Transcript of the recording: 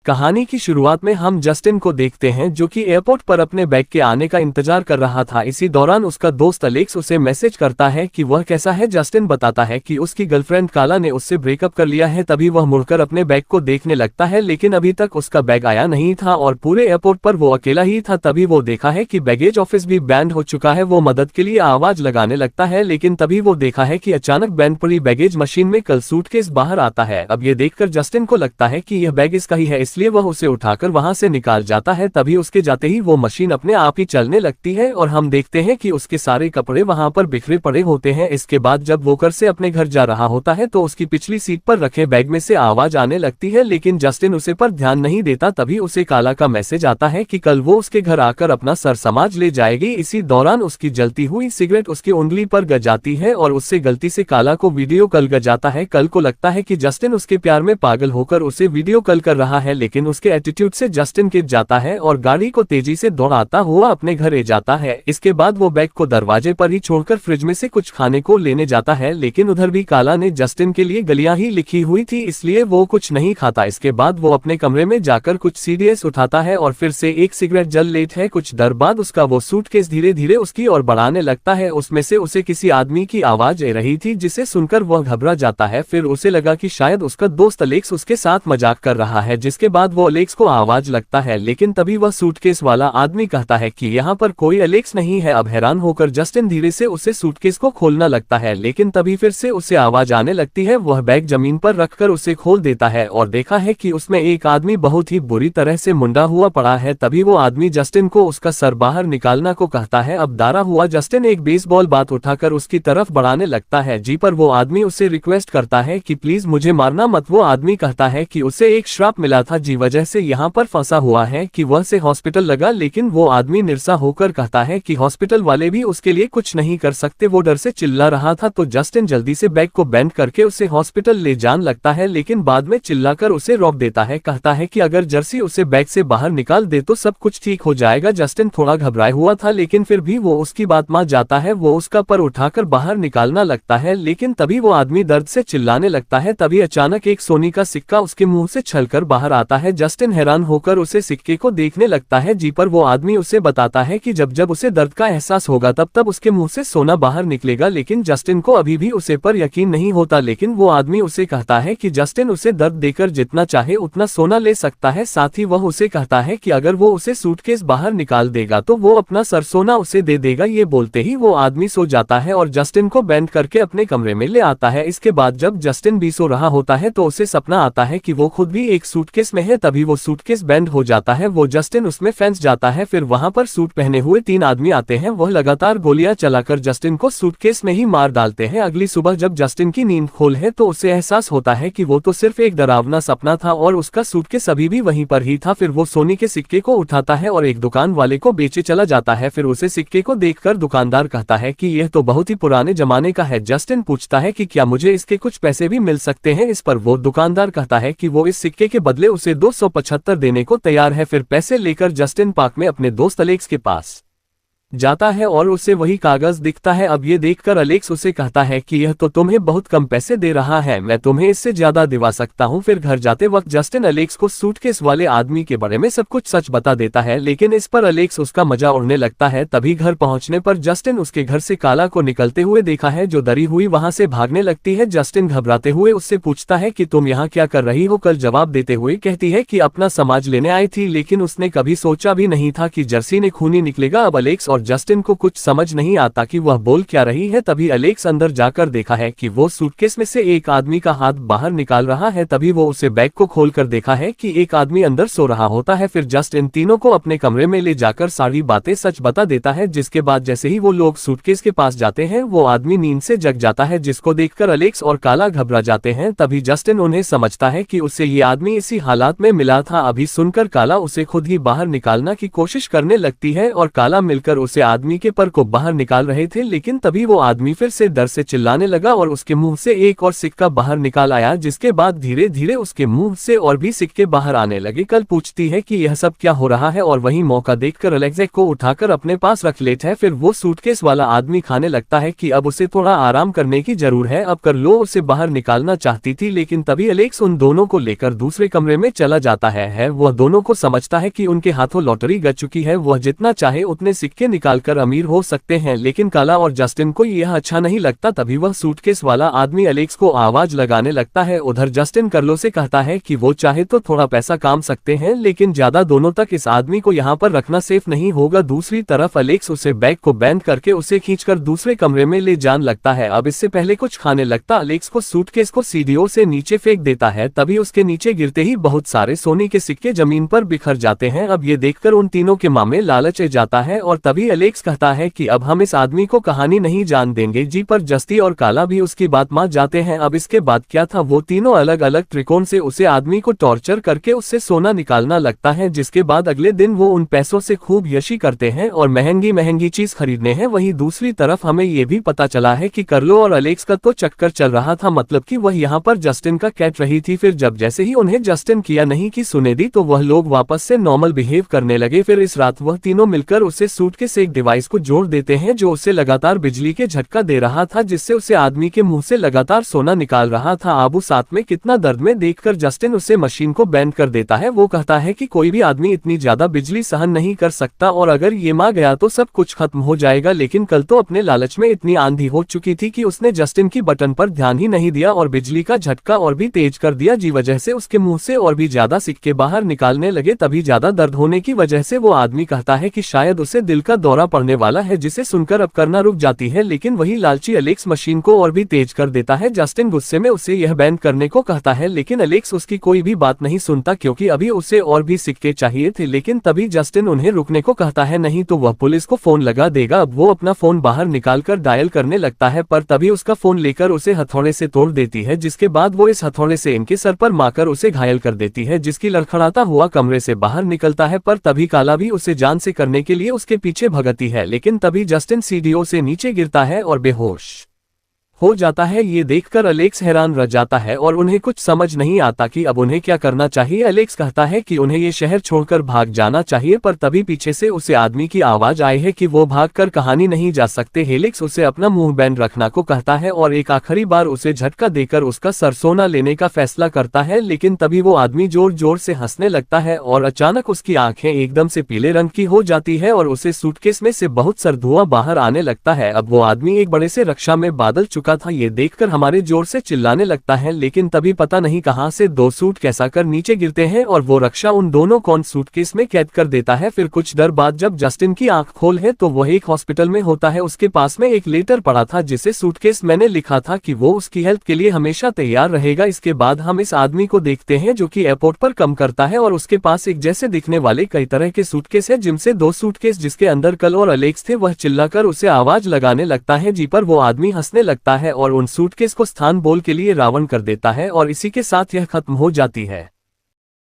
कहानी की शुरुआत में हम जस्टिन को देखते हैं जो कि एयरपोर्ट पर अपने बैग के आने का इंतजार कर रहा था। इसी दौरान उसका दोस्त अलेक्स उसे मैसेज करता है कि वह कैसा है। जस्टिन बताता है कि उसकी गर्लफ्रेंड काला ने उससे ब्रेकअप कर लिया है। तभी वह मुड़कर अपने बैग को देखने लगता है, लेकिन अभी तक उसका बैग आया नहीं था और पूरे एयरपोर्ट पर वो अकेला ही था। तभी वो देखा है कि बैगेज ऑफिस भी बैंड हो चुका है। वो मदद के लिए आवाज लगाने लगता है, लेकिन तभी वो देखा है कि अचानक बैंड पड़ी बैगेज मशीन में कल सूटकेस बाहर आता है। अब ये देखकर जस्टिन को लगता है कि यह बैग इसका ही है, इसलिए वह उसे उठाकर वहां से निकाल जाता है। तभी उसके जाते ही वो मशीन अपने आप ही चलने लगती है और हम देखते हैं कि उसके सारे कपड़े वहां पर बिखरे पड़े होते हैं। इसके बाद जब वो घर से अपने घर जा रहा होता है तो उसकी पिछली सीट पर रखे बैग में से आवाज आने लगती है, लेकिन जस्टिन उसे पर ध्यान नहीं देता। तभी उसे काला का मैसेज आता है कि कल वो उसके घर आकर अपना सर समाज ले जाएगी। इसी दौरान उसकी जलती हुई सिगरेट उसकी उंगली पर गज जाती है और उससे गलती से काला को वीडियो कॉल कर जाता है। कल को लगता है कि जस्टिन उसके प्यार में पागल होकर उसे वीडियो कॉल कर रहा है, लेकिन उसके एटीट्यूड से जस्टिन गिर जाता है और गाड़ी को तेजी से दौड़ाता हुआ अपने घर ले जाता है। इसके बाद वो बैग को दरवाजे पर ही छोड़कर फ्रिज में से कुछ खाने को लेने जाता है, लेकिन उधर भी काला ने जस्टिन के लिए गलियां ही लिखी हुई थी, इसलिए वो कुछ नहीं खाता। इसके बाद वो अपने कमरे में जाकर कुछ सीडीएस उठाता है और फिर से एक सिगरेट जल लेता है। कुछ देर बाद उसका वो सूटकेस धीरे धीरे उसकी ओर बढ़ाने लगता है। उसमें से उसे किसी आदमी की आवाज आ रही थी, जिसे सुनकर वह घबरा जाता है। फिर उसे लगा कि शायद उसका दोस्त अलेक्स उसके साथ मजाक कर रहा है, जिसके बाद वो अलेक्स को आवाज लगता है, लेकिन तभी वह सूटकेस वाला आदमी कहता है कि यहाँ पर कोई अलेक्स नहीं है। अब हैरान होकर जस्टिन धीरे से उसे सूटकेस को खोलना लगता है, लेकिन तभी फिर से उसे आवाज आने लगती है। वह बैग जमीन पर रखकर उसे खोल देता है और देखा है कि उसमें एक आदमी बहुत ही बुरी तरह से मुंडा हुआ पड़ा है। तभी वो आदमी जस्टिन को उसका सर बाहर निकालना को कहता है। अब डरा हुआ जस्टिन एक बेसबॉल बात उठाकर उसकी तरफ बढ़ाने लगता है। जी पर वो आदमी उसे रिक्वेस्ट करता है कि प्लीज मुझे मारना मत। वो आदमी कहता है कि उसे एक श्राप मिला था, जी वजह से यहाँ पर फंसा हुआ है कि वह से हॉस्पिटल लगा, लेकिन वो आदमी निरसा होकर कहता है कि हॉस्पिटल वाले भी उसके लिए कुछ नहीं कर सकते। वो डर से चिल्ला रहा था तो जस्टिन जल्दी से बैग को बेंड करके उसे हॉस्पिटल ले जाने लगता है, लेकिन बाद में चिल्लाकर उसे रोक देता है। कहता है कि अगर जर्सी उसे बैग से बाहर निकाल दे तो सब कुछ ठीक हो जाएगा। जस्टिन थोड़ा घबराया हुआ था, लेकिन फिर भी वो उसकी बात मान जाता है। वो उसका पर उठाकर बाहर निकालना लगता है, लेकिन तभी वो आदमी दर्द से चिल्लाने लगता है। तभी अचानक एक सोने का सिक्का उसके मुंह से छलकर बाहर आता है। जस्टिन हैरान होकर उसे सिक्के को देखने लगता है। जी पर वो आदमी उसे बताता है कि जब जब उसे दर्द का एहसास होगा तब तब उसके मुंह से सोना बाहर निकलेगा, लेकिन जस्टिन को अभी भी उसे पर यकीन नहीं होता। लेकिन वो आदमी उसे कहता है कि जस्टिन उसे दर्द देकर जितना चाहे उतना सोना ले सकता है। साथ ही वह उसे कहता है कि अगर वो उसे सूटकेस बाहर निकाल देगा तो वो अपना सर सोना उसे दे देगा। ये बोलते ही वो आदमी सो जाता है और जस्टिन को बैंड करके अपने कमरे में ले आता है। इसके बाद जब जस्टिन भी सो रहा होता है तो उसे सपना आता है कि वो खुद भी एक सूटकेस में है। तभी वो सूटकेस बैंड हो जाता है। वो जस्टिन उसमें फंस जाता है। फिर वहां पर सूट पहने हुए 3 आदमी आते हैं। वह लगातार गोलियां चलाकर जस्टिन को सूटकेस में ही मार डालते हैं। अगली सुबह जब जस्टिन की नींद खोल है तो उसे एहसास होता है कि वो तो सिर्फ एक डरावना सपना था और उसका सूटकेस अभी भी वहीं पर ही था। फिर वो सोने के सिक्के को उठाता है और एक दुकान वाले को बेचे चला जाता है। फिर उसे सिक्के को देखकर दुकानदार कहता है कि यह तो बहुत ही पुराने जमाने का है। जस्टिन पूछता है कि क्या मुझे इसके कुछ पैसे भी मिल सकते हैं। इस पर वो दुकानदार कहता है कि वो इस सिक्के के बदले उसे 275 देने को तैयार है। फिर पैसे लेकर जस्टिन पार्क में अपने दोस्त अलेक्स के पास जाता है और उसे वही कागज दिखता है। अब ये देखकर अलेक्स उसे कहता है कि यह तो तुम्हें बहुत कम पैसे दे रहा है, मैं तुम्हें इससे ज्यादा दिवा सकता हूँ। फिर घर जाते वक्त जस्टिन अलेक्स को सूटकेस वाले आदमी के बारे में सब कुछ सच बता देता है, लेकिन इस पर अलेक्स उसका मजा उड़ने लगता है। तभी घर पहुंचने पर जस्टिन उसके घर से काला को निकलते हुए देखा है, जो डरी हुई वहां से भागने लगती है। जस्टिन घबराते हुए उससे पूछता है कि तुम यहाँ क्या कर रही हो। कल जवाब देते हुए कहती है कि अपना समाज लेने आई थी, लेकिन उसने कभी सोचा भी नहीं था कि जर्सी ने खूनी निकलेगा। अब अलेक्स और जस्टिन को कुछ समझ नहीं आता कि वह बोल क्या रही है। तभी अलेक्स अंदर जाकर देखा है कि वो सूटकेस में से एक आदमी का हाथ बाहर निकाल रहा है। तभी वो उसे बैग को खोलकर देखा है कि एक आदमी अंदर सो रहा होता है। फिर जस्टिन तीनों को अपने कमरे में ले जाकर सारी बातें सच बता देता है, जिसके बाद जैसे ही वो लोग सूटकेस के पास जाते हैं वो आदमी नींद से जग जाता है, जिसको देखकर अलेक्स और काला घबरा जाते हैं। तभी जस्टिन उन्हें समझता है कि उससे ये आदमी इसी हालात में मिला था। अभी सुनकर काला उसे खुद ही बाहर निकालना की कोशिश करने लगती है और काला मिलकर उसे आदमी के पर को बाहर निकाल रहे थे, लेकिन तभी वो आदमी फिर से डर से चिल्लाने लगा और उसके मुंह से एक और सिक्का बाहर निकाल आया, जिसके बाद धीरे धीरे उसके मुंह से और भी सिक्के बाहर आने लगे। कल पूछती है कि यह सब क्या हो रहा है और वही मौका देखकर अलेक्स को उठाकर अपने पास रख लेता है। फिर वो सूटकेस वाला आदमी खाने लगता है कि अब उसे थोड़ा आराम करने की जरूर है, अब कर लो। उसे बाहर निकालना चाहती थी, लेकिन तभी अलेक्स उन दोनों को लेकर दूसरे कमरे में चला जाता है। वह दोनों को समझता है कि उनके हाथों लॉटरी गज चुकी है, वह जितना चाहे उतने सिक्के निकालकर अमीर हो सकते हैं, लेकिन काला और जस्टिन को यह अच्छा नहीं लगता। तभी वह सूटकेस वाला आदमी अलेक्स को आवाज लगाने लगता है। उधर जस्टिन कार्लो से कहता है कि वो चाहे तो थोड़ा पैसा काम सकते हैं, लेकिन ज्यादा दोनों तक इस आदमी को यहाँ पर रखना सेफ नहीं होगा। दूसरी तरफ अलेक्स उसे बैग को बैंड करके उसे खींचकर दूसरे कमरे में ले जाने लगता है। अब इससे पहले कुछ खाने लगता अलेक्स को सूटकेस को सीढ़ियों से नीचे फेंक देता है। तभी उसके नीचे गिरते ही बहुत सारे सोने के सिक्के जमीन पर बिखर जाते हैं। अब ये देखकर उन तीनों के मां में लालच जाता है और तभी अलेक्स कहता है कि अब हम इस आदमी को कहानी नहीं जान देंगे जी। पर जस्टी और काला भी उसकी बात मान जाते हैं। अब इसके बाद क्या था, वो तीनों अलग अलग त्रिकोण से उसे आदमी को टॉर्चर करके उससे सोना निकालना लगता है, जिसके बाद अगले दिन वो उन पैसों से खूब यशी करते हैं और महंगी महंगी चीज खरीदने हैं। वहीं दूसरी तरफ हमें ये भी पता चला है कि कार्लो और अलेक्स का तो चक्कर चल रहा था, मतलब कि वह यहाँ पर जस्टिन का कैट रही थी। फिर जब जैसे ही उन्हें जस्टिन किया नहीं कि सुने दी, तो वह लोग वापस से नॉर्मल बिहेव करने लगे। फिर इस रात वह तीनों मिलकर उसे सूटकेस एक डिवाइस को जोड़ देते हैं जो उसे लगातार बिजली के झटका दे रहा था, जिससे उसे आदमी के मुंह से लगातार सोना निकाल रहा था। आबू साथ में कितना दर्द में देखकर जस्टिन उसे मशीन को बैंड कर देता है। वो कहता है कि कोई भी आदमी इतनी ज्यादा बिजली सहन नहीं कर सकता और अगर ये मार गया तो सब कुछ खत्म हो जाएगा। लेकिन कल तो अपने लालच में इतनी आंधी हो चुकी थी कि उसने जस्टिन की बटन पर ध्यान ही नहीं दिया और बिजली का झटका और भी तेज कर दिया, जी वजह से उसके मुंह से और भी ज्यादा सिक्के बाहर निकालने लगे। तभी ज्यादा दर्द होने की वजह से वो आदमी कहता है कि शायद उसे दिल का दौरा पड़ने वाला है, जिसे सुनकर अब करना रुक जाती है। लेकिन वही लालची अलेक्स मशीन को और भी तेज कर देता है। जस्टिन गुस्से में उसे यह बैंड करने को कहता है, लेकिन अलेक्स उसकी कोई भी बात नहीं सुनता क्योंकि अभी उसे और भी सिक्के चाहिए थे। लेकिन तभी जस्टिन उन्हें रुकने को कहता है, नहीं तो वह पुलिस को फोन लगा देगा। अब वो अपना फोन बाहर निकालकर डायल करने लगता है, पर तभी उसका फोन लेकर उसे हथौड़े से तोड़ देती है, जिसके बाद वो इस हथौड़े से इनके सर पर मारकर उसे घायल कर देती है, जिसकी लड़खड़ाता हुआ कमरे से बाहर निकलता है। पर तभी काला भी उसे जान से करने के लिए उसके पीछे भगती है, लेकिन तभी जस्टिन सीढ़ियों से नीचे गिरता है और बेहोश हो जाता है। ये देखकर अलेक्स हैरान रह जाता है और उन्हें कुछ समझ नहीं आता कि अब उन्हें क्या करना चाहिए। अलेक्स कहता है कि उन्हें ये शहर छोड़कर भाग जाना चाहिए, पर तभी पीछे से उसे आदमी की आवाज आई है कि वो भागकर कहानी नहीं जा सकते। हेलिक्स उसे अपना मुंह बैंड रखना को कहता है और एक आखिरी बार उसे झटका देकर उसका सर सोना लेने का फैसला करता है। लेकिन तभी वो आदमी जोर जोर से हंसने लगता है और अचानक उसकी आंखें एकदम से पीले रंग की हो जाती है और उसे सूटकेस में से बहुत सर धुआं बाहर आने लगता है। अब वो आदमी एक बड़े से रक्षा में बादल चुका था। ये देखकर हमारे जोर से चिल्लाने लगता है, लेकिन तभी पता नहीं कहां से दो सूट कैसा कर नीचे गिरते हैं और वो रक्षा उन दोनों को सूटकेस में कैद कर देता है। फिर कुछ देर बाद जब जस्टिन की आंख खोल है तो वह एक हॉस्पिटल में होता है। उसके पास में एक लेटर पड़ा था जिसे सूटकेस मैंने लिखा था कि वो उसकी हेल्प के लिए हमेशा तैयार रहेगा। इसके बाद हम इस आदमी को देखते हैं जो कि एयरपोर्ट पर काम करता है और उसके पास एक जैसे दिखने वाले कई तरह के सूटकेस है, जिनसे दो सूटकेस जिसके अंदर कल और अलेक्स थे। वह चिल्लाकर उसे आवाज लगाने लगता है जी, पर वो आदमी हंसने लगता है और उन सूटकेस को स्थान बोल के लिए रावण कर देता है और इसी के साथ यह खत्म हो जाती है।